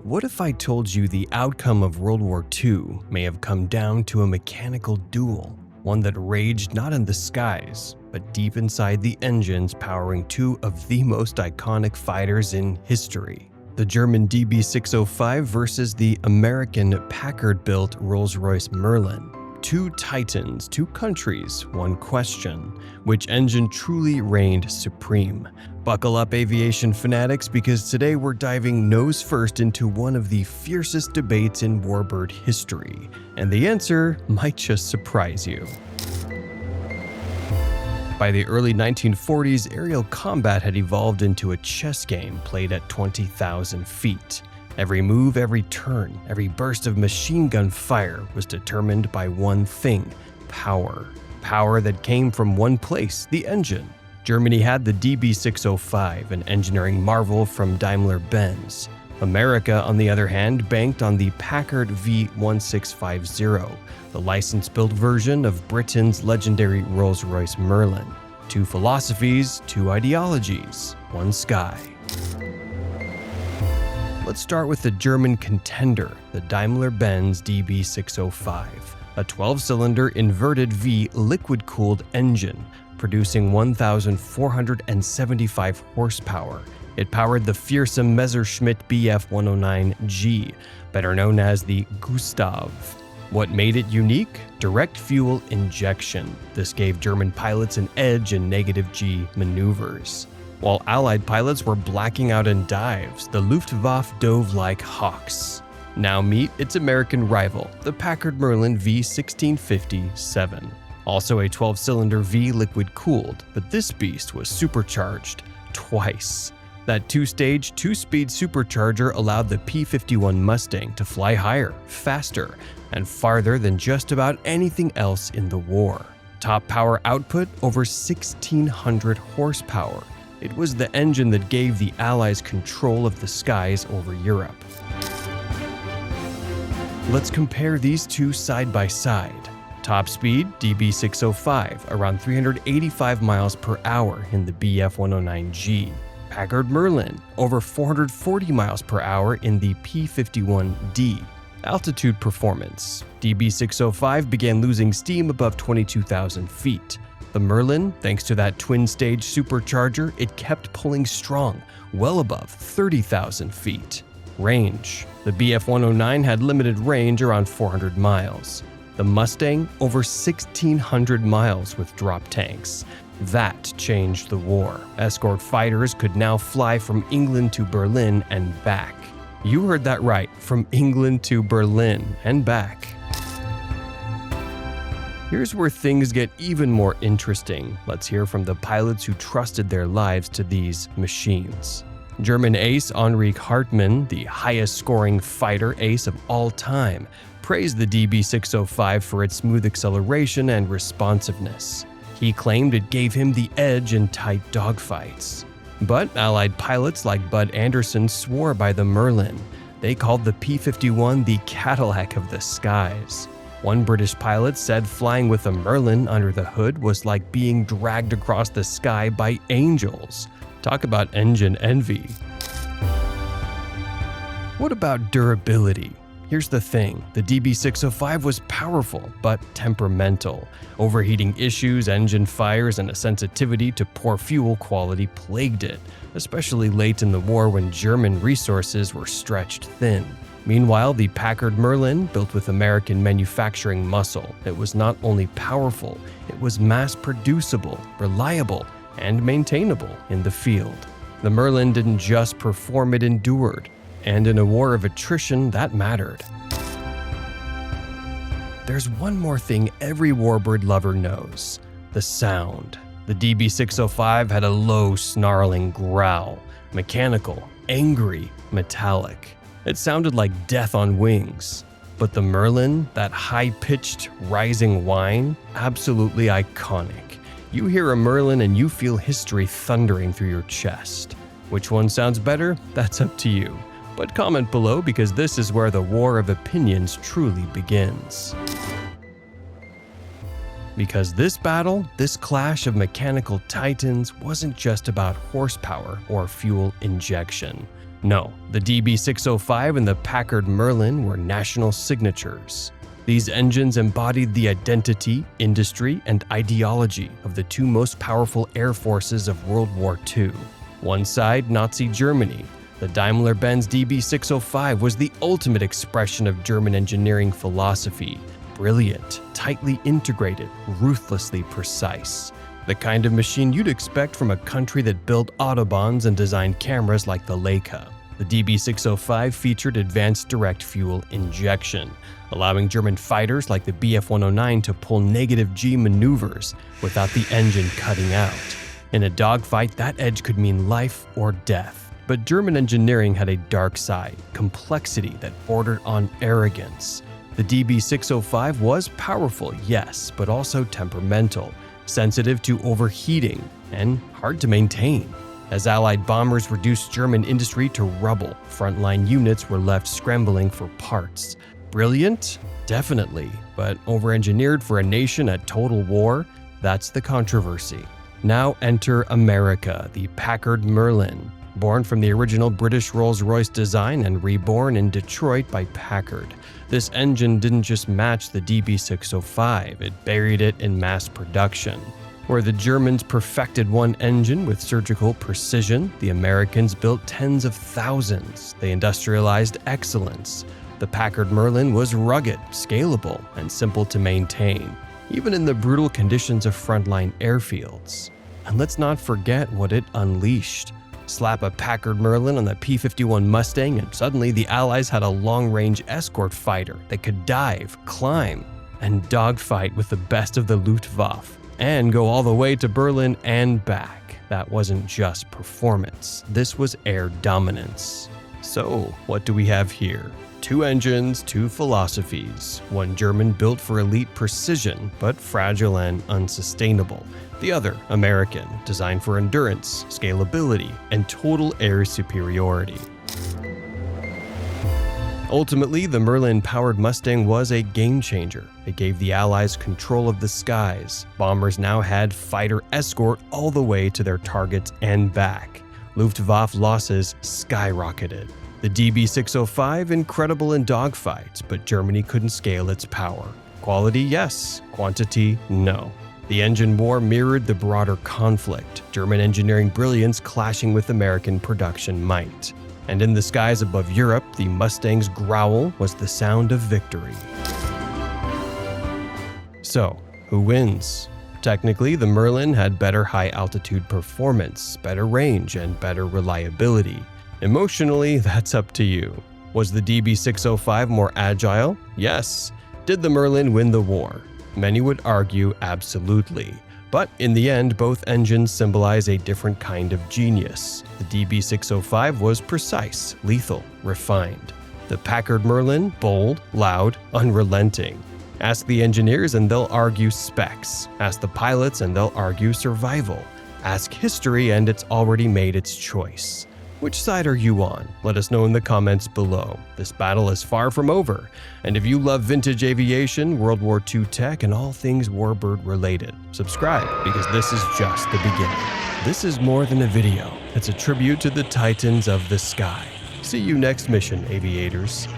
What if I told you the outcome of World War II may have come down to a mechanical duel, one that raged not in the skies, but deep inside the engines powering two of the most iconic fighters in history? The German DB605 versus the American Packard-built Rolls-Royce Merlin. Two titans, two countries, one question. Which engine truly reigned supreme? Buckle up, aviation fanatics, because today we're diving nose first into one of the fiercest debates in warbird history, and the answer might just surprise you. By the early 1940s, aerial combat had evolved into a chess game played at 20,000 feet. Every move, every turn, every burst of machine gun fire was determined by one thing: power. Power that came from one place, the engine. Germany had the DB605, an engineering marvel from Daimler-Benz. America, on the other hand, banked on the Packard V-1650, the license-built version of Britain's legendary Rolls-Royce Merlin. Two philosophies, two ideologies, one sky. Let's start with the German contender, the Daimler-Benz DB605, a 12-cylinder inverted V liquid-cooled engine, producing 1,475 horsepower. It powered the fearsome Messerschmitt Bf-109G, better known as the Gustav. What made it unique? Direct fuel injection. This gave German pilots an edge in negative G maneuvers. While Allied pilots were blacking out in dives, the Luftwaffe dove like hawks. Now meet its American rival, the Packard Merlin V-1650-7. Also a 12-cylinder V liquid-cooled, but this beast was supercharged twice. That two-stage, two-speed supercharger allowed the P-51 Mustang to fly higher, faster, and farther than just about anything else in the war. Top power output, over 1,600 horsepower. It was the engine that gave the Allies control of the skies over Europe. Let's compare these two side by side. Top speed, DB605, around 385 miles per hour in the Bf-109G. Packard Merlin, over 440 miles per hour in the P-51D. Altitude performance, DB605 began losing steam above 22,000 feet. The Merlin, thanks to that twin-stage supercharger, it kept pulling strong, well above 30,000 feet. Range, the Bf-109 had limited range around 400 miles. The Mustang, over 1,600 miles with drop tanks. That changed the war. Escort fighters could now fly from England to Berlin and back. You heard that right, from England to Berlin and back. Here's where things get even more interesting. Let's hear from the pilots who trusted their lives to these machines. German ace Heinrich Hartmann, the highest-scoring fighter ace of all time, praised the DB605 for its smooth acceleration and responsiveness. He claimed it gave him the edge in tight dogfights. But Allied pilots like Bud Anderson swore by the Merlin. They called the P-51 the Cadillac of the skies. One British pilot said flying with a Merlin under the hood was like being dragged across the sky by angels. Talk about engine envy. What about durability? Here's the thing, the DB605 was powerful but temperamental. Overheating issues, engine fires, and a sensitivity to poor fuel quality plagued it, especially late in the war when German resources were stretched thin. Meanwhile, the Packard Merlin, built with American manufacturing muscle, it was not only powerful, it was mass-producible, reliable, and maintainable in the field. The Merlin didn't just perform, it endured. And in a war of attrition, that mattered. There's one more thing every warbird lover knows: the sound. The DB605 had a low, snarling growl, mechanical, angry, metallic. It sounded like death on wings. But the Merlin, that high-pitched, rising whine, absolutely iconic. You hear a Merlin and you feel history thundering through your chest. Which one sounds better? That's up to you. But comment below, because this is where the war of opinions truly begins. Because this battle, this clash of mechanical titans, wasn't just about horsepower or fuel injection. No, the DB605 and the Packard Merlin were national signatures. These engines embodied the identity, industry, and ideology of the two most powerful air forces of World War II. One side, Nazi Germany. The Daimler-Benz DB605 was the ultimate expression of German engineering philosophy. Brilliant, tightly integrated, ruthlessly precise. The kind of machine you'd expect from a country that built autobahns and designed cameras like the Leica. The DB605 featured advanced direct fuel injection, allowing German fighters like the Bf-109 to pull negative G maneuvers without the engine cutting out. In a dogfight, that edge could mean life or death. But German engineering had a dark side, complexity that bordered on arrogance. The DB605 was powerful, yes, but also temperamental, sensitive to overheating, and hard to maintain. As Allied bombers reduced German industry to rubble, frontline units were left scrambling for parts. Brilliant? Definitely, but over-engineered for a nation at total war? That's the controversy. Now enter America, the Packard Merlin. Born from the original British Rolls-Royce design and reborn in Detroit by Packard, this engine didn't just match the DB605, it buried it in mass production. Where the Germans perfected one engine with surgical precision, the Americans built tens of thousands. They industrialized excellence. The Packard Merlin was rugged, scalable, and simple to maintain, even in the brutal conditions of frontline airfields. And let's not forget what it unleashed. Slap a Packard Merlin on the P-51 Mustang and suddenly the Allies had a long-range escort fighter that could dive, climb, and dogfight with the best of the Luftwaffe, and go all the way to Berlin and back. That wasn't just performance, this was air dominance. So, what do we have here? Two engines, two philosophies. One German built for elite precision, but fragile and unsustainable. The other, American, designed for endurance, scalability, and total air superiority. Ultimately, the Merlin-powered Mustang was a game-changer. It gave the Allies control of the skies. Bombers now had fighter escort all the way to their targets and back. Luftwaffe losses skyrocketed. The DB605, incredible in dogfights, but Germany couldn't scale its power. Quality, yes. Quantity, no. The engine war mirrored the broader conflict, German engineering brilliance clashing with American production might. And in the skies above Europe, the Mustang's growl was the sound of victory. So, who wins? Technically, the Merlin had better high-altitude performance, better range, and better reliability. Emotionally, that's up to you. Was the DB605 more agile? Yes. Did the Merlin win the war? Many would argue absolutely. But in the end, both engines symbolize a different kind of genius. The DB605 was precise, lethal, refined. The Packard Merlin, bold, loud, unrelenting. Ask the engineers and they'll argue specs. Ask the pilots and they'll argue survival. Ask history and it's already made its choice. Which side are you on? Let us know in the comments below. This battle is far from over, and if you love vintage aviation, World War II tech, and all things warbird related, subscribe because this is just the beginning. This is more than a video. It's a tribute to the titans of the sky. See you next mission, aviators.